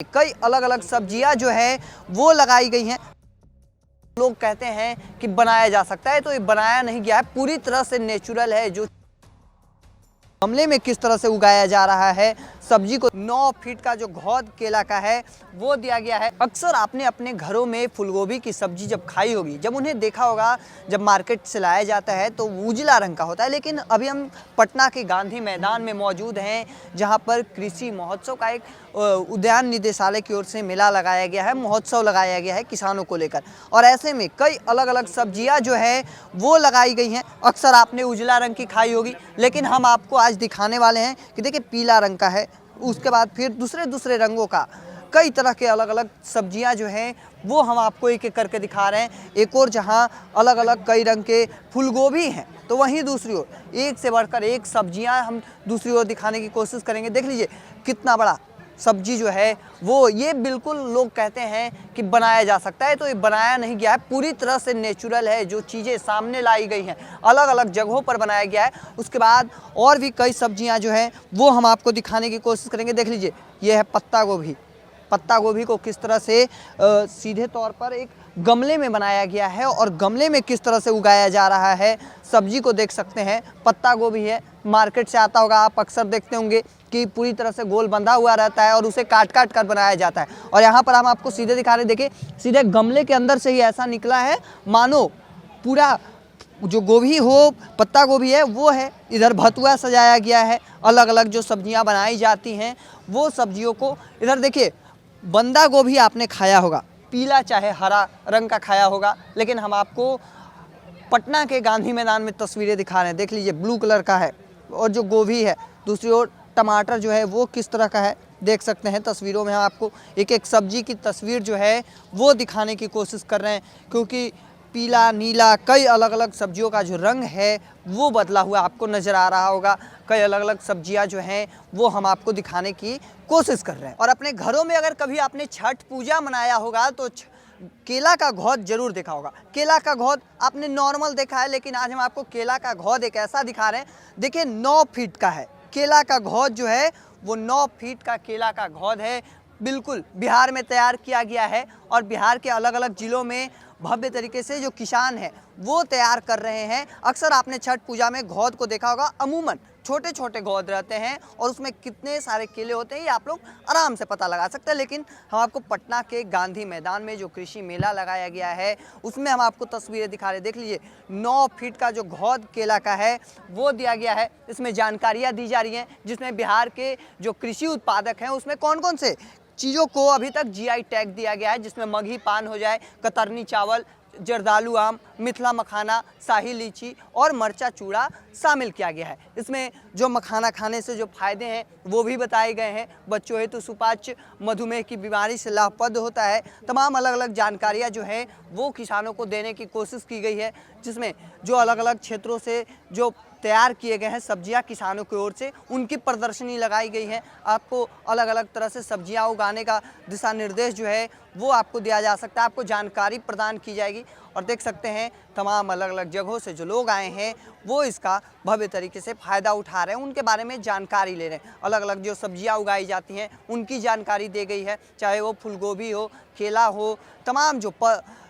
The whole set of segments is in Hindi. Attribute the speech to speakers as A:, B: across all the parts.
A: कई अलग अलग सब्जियां जो है वो लगाई गई हैं। लोग कहते हैं कि बनाया जा सकता है, तो ये बनाया नहीं गया है, पूरी तरह से नेचुरल है। जो गमले में किस तरह से उगाया जा रहा है, सब्जी को 9 फीट का जो घौद केला का है वो दिया गया है। अक्सर आपने अपने घरों में फूलगोभी की सब्जी जब खाई होगी, जब उन्हें देखा होगा, जब मार्केट से लाया जाता है तो उजला रंग का होता है। लेकिन अभी हम पटना के गांधी मैदान में मौजूद हैं, जहां पर कृषि महोत्सव का एक उद्यान निदेशालय की ओर से मेला लगाया गया है, महोत्सव लगाया गया है किसानों को लेकर। और ऐसे में कई अलग अलग सब्जियां जो है वो लगाई गई हैं। अक्सर आपने उजला रंग की खाई होगी, लेकिन हम आपको आज दिखाने वाले हैं कि देखिए पीला रंग का है, उसके बाद फिर दूसरे रंगों का कई तरह के अलग अलग सब्जियां जो हैं वो हम आपको एक एक करके दिखा रहे हैं। एक और जहां अलग अलग कई रंग के फूलगोभी हैं, तो वहीं दूसरी ओर एक से बढ़कर एक सब्जियां हम दूसरी ओर दिखाने की कोशिश करेंगे। देख लीजिए कितना बड़ा सब्जी जो है वो, ये बिल्कुल लोग कहते हैं कि बनाया जा सकता है, तो ये बनाया नहीं गया है, पूरी तरह से नेचुरल है। जो चीज़ें सामने लाई गई हैं अलग अलग जगहों पर बनाया गया है। उसके बाद और भी कई सब्जियां जो हैं वो हम आपको दिखाने की कोशिश करेंगे। देख लीजिए ये है पत्ता गोभी। पत्ता गोभी को किस तरह से सीधे तौर पर एक गमले में बनाया गया है और गमले में किस तरह से उगाया जा रहा है, सब्जी को देख सकते हैं। पत्ता गोभी है, मार्केट से आता होगा, आप अक्सर देखते होंगे कि पूरी तरह से गोल बंधा हुआ रहता है और उसे काट काट कर बनाया जाता है। और यहाँ पर हम आपको सीधे दिखा रहे हैं, देखिए सीधे गमले के अंदर से ही ऐसा निकला है मानो पूरा जो गोभी हो, पत्ता गोभी है वो है। इधर भतुआ सजाया गया है, अलग अलग जो सब्जियां बनाई जाती हैं वो सब्जियों को। इधर देखिए बंदा गोभी आपने खाया होगा, पीला चाहे हरा रंग का खाया होगा, लेकिन हम आपको पटना के गांधी मैदान में तस्वीरें दिखा रहे हैं। देख लीजिए ब्लू कलर का है और जो गोभी है, दूसरी ओर टमाटर जो है वो किस तरह का है देख सकते हैं। तस्वीरों में हम आपको एक एक सब्जी की तस्वीर जो है वो दिखाने की कोशिश कर रहे हैं, क्योंकि पीला नीला कई अलग अलग सब्जियों का जो रंग है वो बदला हुआ आपको नज़र आ रहा होगा। कई अलग अलग सब्जियां जो हैं वो हम आपको दिखाने की कोशिश कर रहे हैं। और अपने घरों में अगर कभी आपने छठ पूजा मनाया होगा तो केला का घौद जरूर देखा होगा। केला का घौद आपने नॉर्मल देखा है, लेकिन आज हम आपको केला का घौद एक ऐसा दिखा रहे हैं। देखिए 9 फीट का है केला का घौद जो है वो 9 फीट का केला का घौद है। बिल्कुल बिहार में तैयार किया गया है और बिहार के अलग अलग ज़िलों में भव्य तरीके से जो किसान हैं वो तैयार कर रहे हैं। अक्सर आपने छठ पूजा में घौद को देखा होगा, अमूमन छोटे छोटे घौद रहते हैं और उसमें कितने सारे केले होते हैं ये आप लोग आराम से पता लगा सकते हैं। लेकिन हम आपको पटना के गांधी मैदान में जो कृषि मेला लगाया गया है उसमें हम आपको तस्वीरें दिखा रहे हैं। देख लीजिए 9 फीट का जो घौद केला का है वो दिया गया है। इसमें जानकारियाँ दी जा रही हैं, जिसमें बिहार के जो कृषि उत्पादक हैं उसमें कौन कौन से चीज़ों को अभी तक जीआई टैग दिया गया है, जिसमें मगही पान हो जाए, कतरनी चावल, जर्दालू आम, मिथिला मखाना, शाही लीची और मरचा चूड़ा शामिल किया गया है। इसमें जो मखाना खाने से जो फायदे हैं वो भी बताए गए हैं। बच्चों हेतु सुपाच्य, मधुमेह की बीमारी से लाभप्रद होता है। तमाम अलग अलग जानकारियाँ जो हैं वो किसानों को देने की कोशिश की गई है, जिसमें जो अलग अलग क्षेत्रों से जो तैयार किए गए हैं सब्जियां किसानों की ओर से उनकी प्रदर्शनी लगाई गई है। आपको अलग अलग तरह से सब्जियां उगाने का दिशा निर्देश जो है वो आपको दिया जा सकता है, आपको जानकारी प्रदान की जाएगी। और देख सकते हैं तमाम अलग अलग जगहों से जो लोग आए हैं वो इसका भव्य तरीके से फ़ायदा उठा रहे हैं, उनके बारे में जानकारी ले रहे हैं। अलग अलग जो सब्जियां उगाई जाती हैं उनकी जानकारी दी गई है, चाहे वो फूलगोभी हो, केला हो, तमाम जो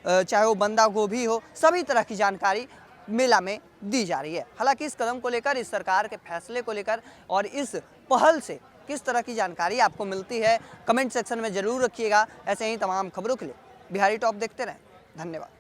A: चाहे वो बंदा गोभी हो, सभी तरह की जानकारी मेला में दी जा रही है। हालांकि इस कदम को लेकर, इस सरकार के फैसले को लेकर और इस पहल से किस तरह की जानकारी आपको मिलती है कमेंट सेक्शन में ज़रूर रखिएगा। ऐसे ही तमाम खबरों के लिए बिहारी टॉप देखते रहें। धन्यवाद।